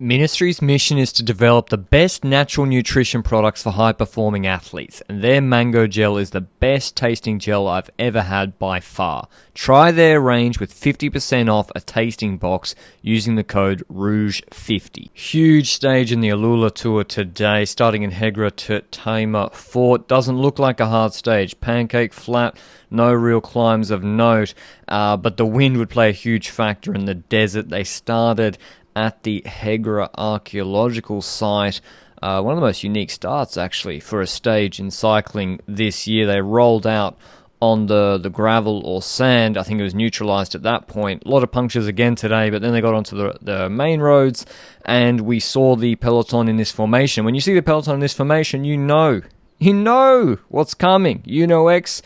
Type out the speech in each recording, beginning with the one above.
Ministry's mission is to develop the best natural nutrition products for high-performing athletes, and their mango gel is the best tasting gel I've ever had by far. Try their range with 50% off a tasting box using the code ROUGE50. Huge stage in the AlUla Tour today, starting in Hegra to Taima Fort. Doesn't look like a hard stage. Pancake flat, no real climbs of note, but the wind would play a huge factor in the desert. They started at the Hegra archaeological site. One of the most unique starts, actually, for a stage in cycling this year. They rolled out on the gravel or sand. I think it was neutralized at that point. A lot of punctures again today, but then they got onto the main roads, and we saw the peloton in this formation. When you see the peloton in this formation, you know what's coming. X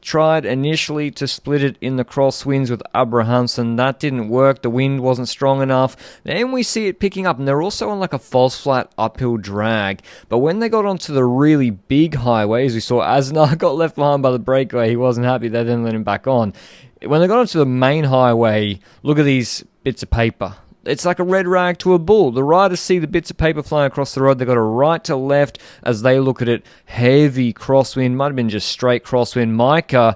tried initially to split it in the crosswinds with Abrahamsen. That didn't work. The wind wasn't strong enough. Then we see it picking up, and they're also on like a false flat uphill drag. But when they got onto the really big highways, we saw Aznar got left behind by the breakaway. He wasn't happy. They didn't let him back on. When they got onto the main highway, look at these bits of paper. It's like a red rag to a bull. The riders see the bits of paper flying across the road. They've got a right to left as they look at it. Heavy crosswind. Might have been just straight crosswind. Micah,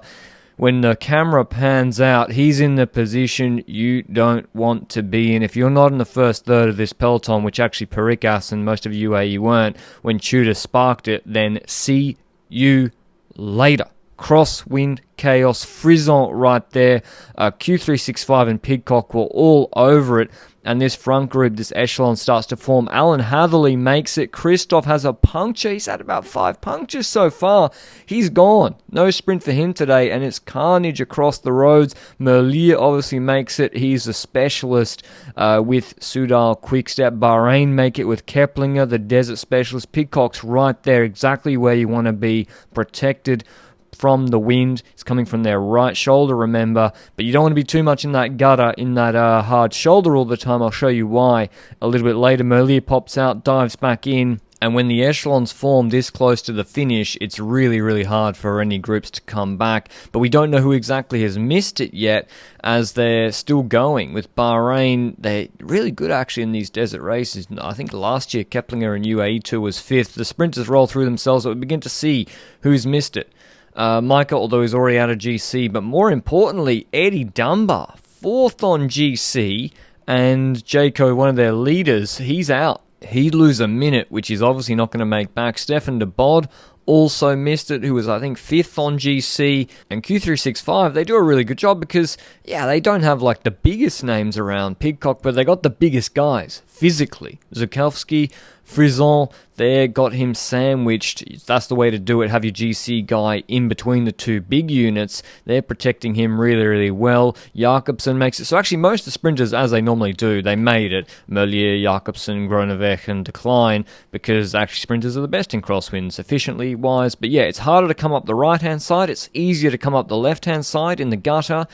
when the camera pans out, he's in the position you don't want to be in. If you're not in the first third of this peloton, which actually Perikas and most of UAE weren't, when Tudor sparked it, then see you later. Crosswind chaos, Frison right there. Q365 and Pidcock were all over it. And this front group, this echelon starts to form. Alan Hatherley makes it. Christoph has a puncture. He's had about 5 punctures so far. He's gone. No sprint for him today, and it's carnage across the roads. Merlier obviously makes it. He's a specialist with Soudal Quickstep. Bahrain make it with Keplinger, the desert specialist. Pidcock's right there, exactly where you want to be, protected from the wind. It's coming from their right shoulder, remember, but you don't want to be too much in that gutter, in that hard shoulder all the time. I'll show you why a little bit later. Merlier pops out, dives back in, and when the echelons form this close to the finish, it's really, really hard for any groups to come back, but we don't know who exactly has missed it yet, as they're still going. With Bahrain, they're really good actually in these desert races. I think last year Keplinger in UAE Tour was 5th. The sprinters roll through themselves, but we begin to see who's missed it. Micah, although he's already out of GC, but more importantly, Eddie Dunbar, 4th on GC, and Jaco, one of their leaders, he's out. He'd lose a minute, which he's obviously not going to make back. Stefan de Bod also missed it, who was, I think, 5th on GC. And Q365, they do a really good job because, yeah, they don't have, like, the biggest names around Pidcock, but they got the biggest guys, physically. Zukowski, Frison, they got him sandwiched. That's the way to do it. Have your GC guy in between the two big units. They're protecting him really, really well. Jakobsen makes it. So actually most of the sprinters, as they normally do, they made it. Merlier, Jakobsen, Groeneweg, and Decline, because actually sprinters are the best in crosswinds, efficiently wise. But yeah, it's harder to come up the right-hand side. It's easier to come up the left-hand side in the gutter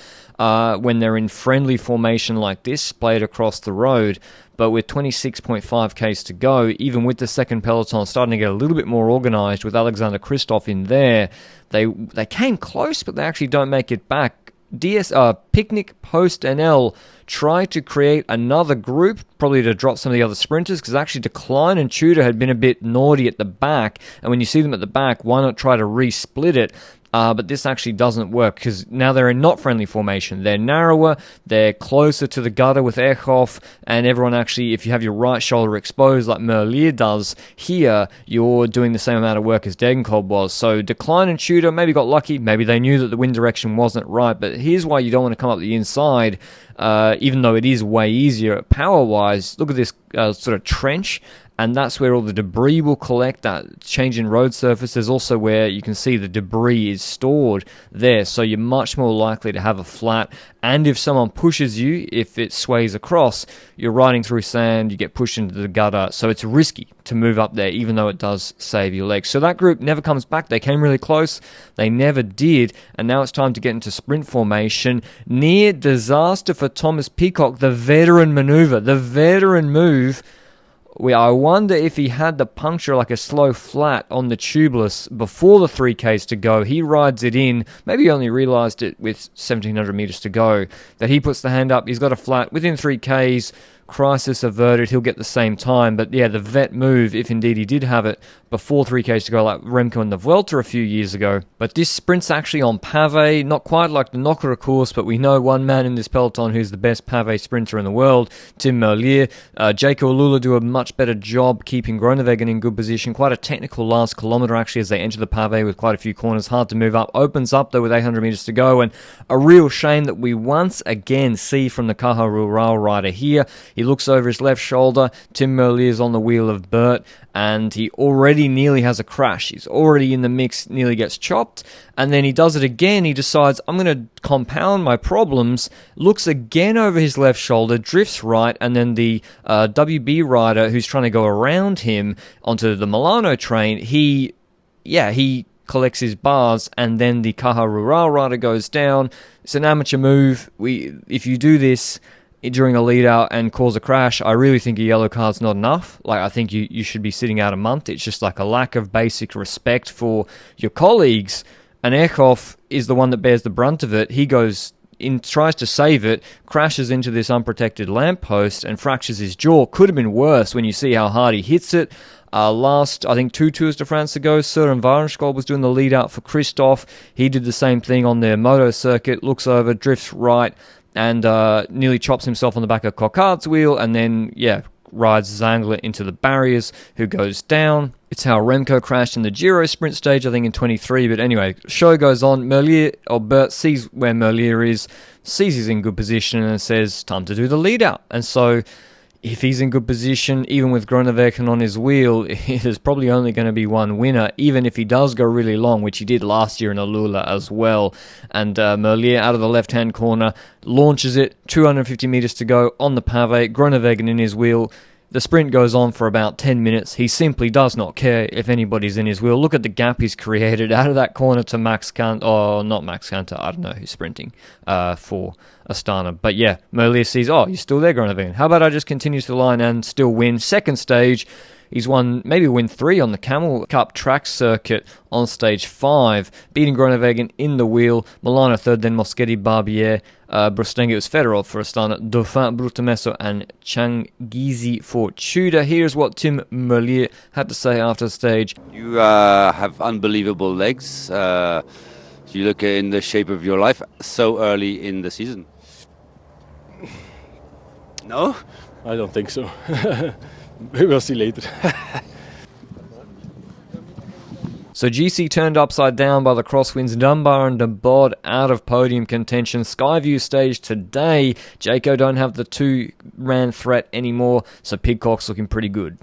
when they're in friendly formation like this, played across the road. But with 26.5 Ks to go, even with the second peloton starting to get a little bit more organised with Alexander Kristoff in there, they came close, but they actually don't make it back. Picnic Post NL try to create another group, probably to drop some of the other sprinters, because actually Decline and Tudor had been a bit naughty at the back, and when you see them at the back, why not try to re-split it? But this actually doesn't work because now they're in not friendly formation. They're narrower, they're closer to the gutter with Eckhoff, and everyone actually, if you have your right shoulder exposed like Merlier does here, you're doing the same amount of work as Degenkolb was. So Decline and Tudor maybe got lucky, maybe they knew that the wind direction wasn't right, but here's why you don't want to come up the inside, even though it is way easier power-wise. Look at this sort of trench, and that's where all the debris will collect. That change in road surface is also where you can see the debris is stored there, so you're much more likely to have a flat. And if someone pushes you, if it sways across, you're riding through sand, you get pushed into the gutter, so it's risky to move up there, even though it does save your legs. So that group never comes back. They came really close, they never did, and now it's time to get into sprint formation. Near disaster for Thomas Pidcock, the veteran maneuver, the veteran move. I wonder if he had the puncture like a slow flat on the tubeless before the 3Ks to go. He rides it in. Maybe he only realised it with 1,700 metres to go, that he puts the hand up. He's got a flat within 3Ks. crisis averted, he'll get the same time. But yeah, the vet move, if indeed he did have it before 3Ks to go, like Remco in the Vuelta a few years ago. But this sprint's actually on pavé, not quite like the Knocker course, but we know one man in this peloton who's the best pavé sprinter in the world, Tim Merlier. Jaco AlUla do a much better job keeping Groenewegen in good position. Quite a technical last kilometre actually as they enter the pavé with quite a few corners, hard to move up. Opens up though with 800 metres to go, and a real shame that we once again see from the Caja Rural rider here. He looks over his left shoulder, Tim Merlier's on the wheel of Bert, and he already nearly has a crash. He's already in the mix, nearly gets chopped, and then he does it again. He decides, I'm going to compound my problems, looks again over his left shoulder, drifts right, and then the WB rider who's trying to go around him onto the Milano train, he collects his bars, and then the Caja Rural rider goes down. It's an amateur move. If you do this during a lead out and cause a crash, I really think a yellow card's not enough. Like, I think you should be sitting out a month. It's just like a lack of basic respect for your colleagues. And Eckhoff is the one that bears the brunt of it. He goes in, tries to save it, crashes into this unprotected lamppost and fractures his jaw. Could have been worse when you see how hard he hits it. Last, I think 2 Tours de France ago, Søren Varenskov was doing the lead out for Christoph. He did the same thing on their moto circuit, looks over, drifts right, and nearly chops himself on the back of Coquard's wheel, and then, rides Zangler into the barriers, who goes down. It's how Remco crashed in the Giro sprint stage, I think in 23, but anyway, show goes on. Bert sees where Merlier is, sees he's in good position, and says, time to do the lead out. And so, if he's in good position, even with Groenewegen on his wheel, there's probably only going to be one winner, even if he does go really long, which he did last year in AlUla as well. And Merlier out of the left-hand corner, launches it, 250 metres to go on the pavé, Groenewegen in his wheel. The sprint goes on for about 10 minutes. He simply does not care if anybody's in his wheel. Look at the gap he's created out of that corner to Max Canter. Oh, not Max Canter. I don't know who's sprinting for Astana. But yeah, Merlier sees, you're still there, Groenewegen. How about I just continue to the line and still win? Second stage, he's maybe win 3 on the Camel Cup track circuit on stage 5, beating Groenewegen in the wheel. Milano third, then Moschetti, Barbier, Brustenge. It was Fedorov for Astana, Dauphin, Brutamesso, and Changizi for Tudor. Here's what Tim Merlier had to say after the stage. You have unbelievable legs. You look in the shape of your life so early in the season. No? I don't think so. We will see later. So GC turned upside down by the crosswinds. Dunbar and De Bod out of podium contention. Skyview stage today. Jaco don't have the 2-man threat anymore, so Pidcock's looking pretty good.